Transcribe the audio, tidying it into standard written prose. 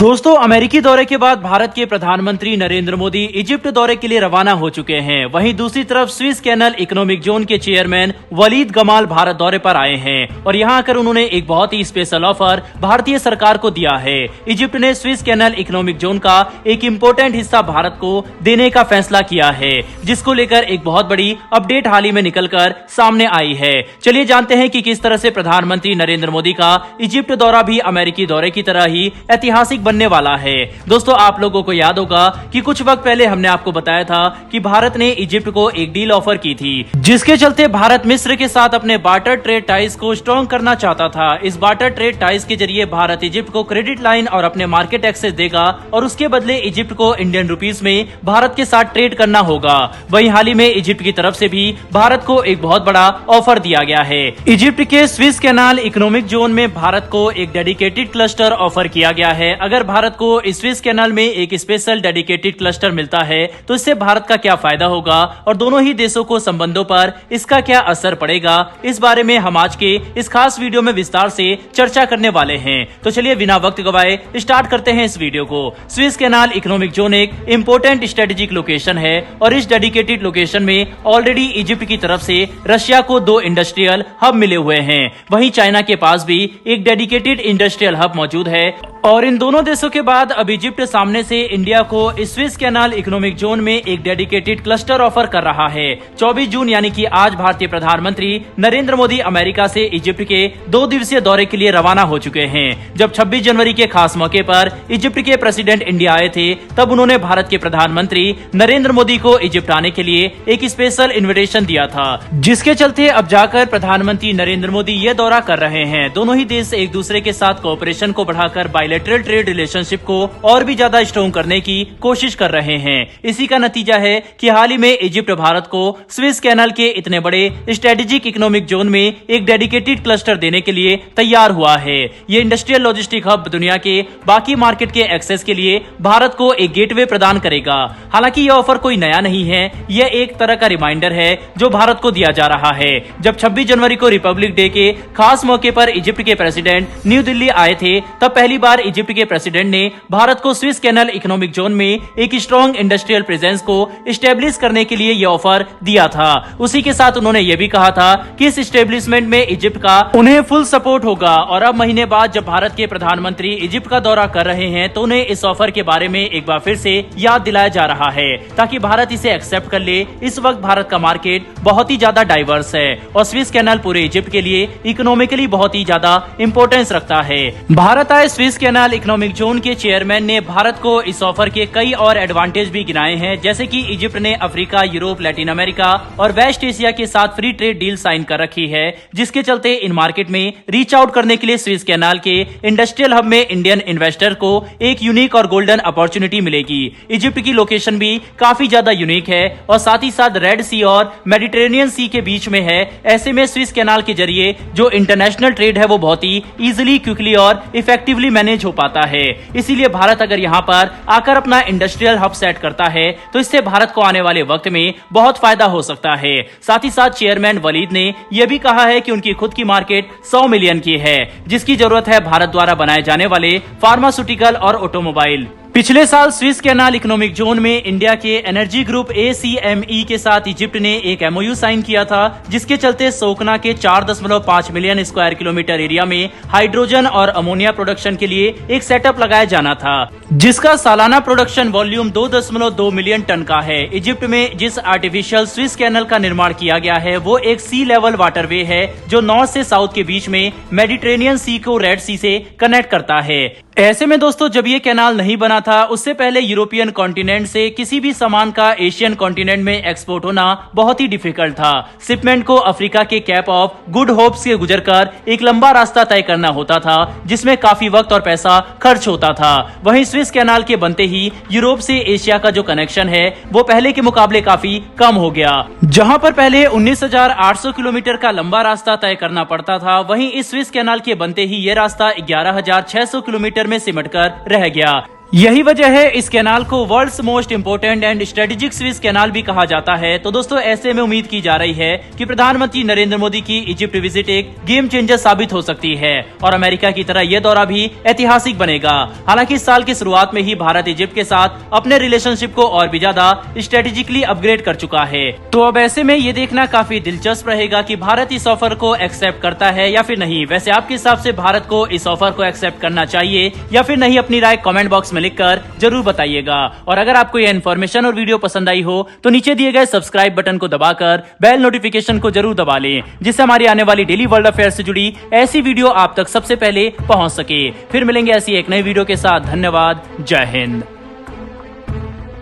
दोस्तों, अमेरिकी दौरे के बाद भारत के प्रधानमंत्री नरेंद्र मोदी इजिप्ट दौरे के लिए रवाना हो चुके हैं। वहीं दूसरी तरफ स्विस कैनल इकोनॉमिक जोन के चेयरमैन वलीद गमाल भारत दौरे पर आए हैं और यहां आकर उन्होंने एक बहुत ही स्पेशल ऑफर भारतीय सरकार को दिया है। इजिप्ट ने स्विस कैनल इकोनॉमिक जोन का एक इम्पोर्टेंट हिस्सा भारत को देने का फैसला किया है, जिसको लेकर एक बहुत बड़ी अपडेट हाल ही में निकलकर सामने आई है। चलिए जानते हैं कि किस तरह से प्रधानमंत्री नरेंद्र मोदी का इजिप्ट दौरा भी अमेरिकी दौरे की तरह ही ऐतिहासिक बनने वाला है। दोस्तों, आप लोगों को याद होगा कि कुछ वक्त पहले हमने आपको बताया था कि भारत ने इजिप्ट को एक डील ऑफर की थी, जिसके चलते भारत मिस्र के साथ अपने बार्टर ट्रेड टाइज को स्ट्रॉन्ग करना चाहता था। इस बार्टर ट्रेड टाइज के जरिए भारत इजिप्ट को क्रेडिट लाइन और अपने मार्केट एक्सेस देगा और उसके बदले इजिप्ट को इंडियन रुपीस में भारत के साथ ट्रेड करना होगा। वहीं हाल ही में इजिप्ट की तरफ से भी भारत को एक बहुत बड़ा ऑफर दिया गया है। इजिप्ट के स्विस कैनाल इकोनॉमिक जोन में भारत को एक डेडिकेटेड क्लस्टर ऑफर किया गया है। अगर भारत को इस स्विस कैनाल में एक स्पेशल डेडिकेटेड क्लस्टर मिलता है तो इससे भारत का क्या फायदा होगा और दोनों ही देशों को संबंधों पर इसका क्या असर पड़ेगा, इस बारे में हम आज के इस खास वीडियो में विस्तार से चर्चा करने वाले हैं। तो चलिए बिना वक्त गवाए स्टार्ट करते हैं इस वीडियो को। स्विस कैनाल इकोनॉमिक जोन एक इंपोर्टेंट स्ट्रेटेजिक लोकेशन है और इस डेडिकेटेड लोकेशन में ऑलरेडी इजिप्ट की तरफ से रशिया को 2 इंडस्ट्रियल हब मिले हुए हैं। वहीं चाइना के पास भी एक डेडिकेटेड इंडस्ट्रियल हब मौजूद है और इन दोनों देशों के बाद अब इजिप्ट सामने से इंडिया को इस स्विस कैनाल इकोनॉमिक जोन में एक डेडिकेटेड क्लस्टर ऑफर कर रहा है। 24 जून यानी कि आज भारतीय प्रधानमंत्री नरेंद्र मोदी अमेरिका से इजिप्ट के 2 दिवसीय दौरे के लिए रवाना हो चुके हैं। जब 26 जनवरी के खास मौके पर इजिप्ट के प्रेसिडेंट इंडिया आए थे, तब उन्होंने भारत के प्रधानमंत्री नरेंद्र मोदी को इजिप्ट आने के लिए एक स्पेशल इन्विटेशन दिया था, जिसके चलते अब जाकर प्रधानमंत्री नरेंद्र मोदी ये दौरा कर रहे हैं। दोनों ही देश एक दूसरे के साथ कोऑपरेशन को बढ़ाकर बायलैटरल ट्रेड रिलेशनशिप को और भी ज्यादा स्ट्रॉन्ग करने की कोशिश कर रहे हैं। इसी का नतीजा है कि हाल ही में इजिप्ट भारत को स्विस कैनाल के इतने बड़े स्ट्रेटेजिक इकोनॉमिक जोन में एक डेडिकेटेड क्लस्टर देने के लिए तैयार हुआ है। ये इंडस्ट्रियल लॉजिस्टिक हब दुनिया के बाकी मार्केट के एक्सेस के लिए भारत को एक गेटवे प्रदान करेगा। हालांकि यह ऑफर कोई नया नहीं है, यह एक तरह का रिमाइंडर है जो भारत को दिया जा रहा है। जब 26 जनवरी को रिपब्लिक डे के खास मौके पर इजिप्ट के प्रेसिडेंट न्यू दिल्ली आए थे, तब पहली बार इजिप्ट के प्रेसिडेंट ने भारत को स्विस कैनल इकोनॉमिक जोन में एक स्ट्रॉन्ग इंडस्ट्रियल प्रेजेंस को स्टेब्लिश करने के लिए यह ऑफर दिया था। उसी के साथ उन्होंने यह भी कहा था कि इस स्टेब्लिशमेंट में इजिप्ट का उन्हें फुल सपोर्ट होगा। और अब महीने बाद जब भारत के प्रधानमंत्री इजिप्ट का दौरा कर रहे हैं, तो उन्हें इस ऑफर के बारे में एक बार फिर से याद दिलाया जा रहा है ताकि भारत इसे एक्सेप्ट कर ले। इस वक्त भारत का मार्केट बहुत ही ज्यादा डाइवर्स है और स्विस कैनल पूरे इजिप्ट के लिए इकोनॉमिकली बहुत ही ज्यादा इंपोर्टेंस रखता है। भारत आए स्विस कैनल इकोनॉमिक जोन के चेयरमैन ने भारत को इस ऑफर के कई और एडवांटेज भी गिनाए हैं, जैसे कि इजिप्ट ने अफ्रीका, यूरोप, लैटिन अमेरिका और वेस्ट एशिया के साथ फ्री ट्रेड डील साइन कर रखी है, जिसके चलते इन मार्केट में रीच आउट करने के लिए स्विस कैनाल के इंडस्ट्रियल हब में इंडियन इन्वेस्टर को एक यूनिक और गोल्डन अपॉर्चुनिटी मिलेगी। इजिप्ट की लोकेशन भी काफी ज्यादा यूनिक है और साथ ही साथ रेड सी और मेडिटेरेनियन सी के बीच में है। ऐसे में स्विस कैनाल के जरिए जो इंटरनेशनल ट्रेड है वो बहुत ही इजिली, क्विकली और इफेक्टिवली मैनेज हो पाता है। इसीलिए भारत अगर यहाँ पर आकर अपना इंडस्ट्रियल हब सेट करता है तो इससे भारत को आने वाले वक्त में बहुत फायदा हो सकता है। साथ ही साथ चेयरमैन वलीद ने यह भी कहा है कि उनकी खुद की मार्केट 100 मिलियन की है, जिसकी जरूरत है भारत द्वारा बनाए जाने वाले फार्मास्यूटिकल और ऑटोमोबाइल। पिछले साल स्विस कैनाल इकोनॉमिक जोन में इंडिया के एनर्जी ग्रुप ACME के साथ इजिप्ट ने एक MOU साइन किया था, जिसके चलते सोकना के 4.5 मिलियन स्क्वायर किलोमीटर एरिया में हाइड्रोजन और अमोनिया प्रोडक्शन के लिए एक सेटअप लगाया जाना था, जिसका सालाना प्रोडक्शन वॉल्यूम 2.2 मिलियन टन का है। इजिप्ट में जिस आर्टिफिशियल स्विस कैनल का निर्माण किया गया है वो एक सी लेवल वाटरवे है जो नॉर्थ से साउथ के बीच में मेडिटेरेनियन सी को रेड सी से कनेक्ट करता है। ऐसे में दोस्तों, जब ये कैनाल नहीं बना था, उससे पहले यूरोपियन कॉन्टिनेंट से किसी भी सामान का एशियन कॉन्टिनेंट में एक्सपोर्ट होना बहुत ही डिफिकल्ट था। शिपमेंट को अफ्रीका के कैप ऑफ गुड होप से गुजरकर एक लंबा रास्ता तय करना होता था, जिसमें काफी वक्त और पैसा खर्च होता था। वहीं स्विस कैनाल के बनते ही यूरोप से एशिया का जो कनेक्शन है वो पहले के मुकाबले काफी कम हो गया। जहां पर पहले 19,800 किलोमीटर का लंबा रास्ता तय करना पड़ता था, वहीं इस स्विस कैनाल के बनते ही ये रास्ता 11,600 किलोमीटर में सिमटकर रह गया। यही वजह है इस कैनाल को world's most important and strategic Suez canal भी कहा जाता है। तो दोस्तों ऐसे में उम्मीद की जा रही है कि प्रधानमंत्री नरेंद्र मोदी की इजिप्ट विजिट एक गेम चेंजर साबित हो सकती है और अमेरिका की तरह यह दौरा भी ऐतिहासिक बनेगा। हालांकि इस साल की शुरुआत में ही भारत इजिप्ट के साथ अपने रिलेशनशिप को और भी ज्यादा स्ट्रेटेजिकली अपग्रेड कर चुका है। तो अब ऐसे में ये देखना काफी दिलचस्प रहेगा कि भारत इस ऑफर को एक्सेप्ट करता है या फिर नहीं। वैसे आपके हिसाब से भारत को इस ऑफर को एक्सेप्ट करना चाहिए या फिर नहीं, अपनी राय कमेंट बॉक्स में लिखकर जरूर बताइएगा। और अगर आपको यह इन्फॉर्मेशन और वीडियो पसंद आई हो तो नीचे दिए गए सब्सक्राइब बटन को दबाकर बेल नोटिफिकेशन को जरूर दबा लें, जिससे हमारी आने वाली डेली वर्ल्ड अफेयर से जुड़ी ऐसी वीडियो आप तक सबसे पहले पहुंच सके। फिर मिलेंगे ऐसी एक नई वीडियो के साथ। धन्यवाद। जय हिंद।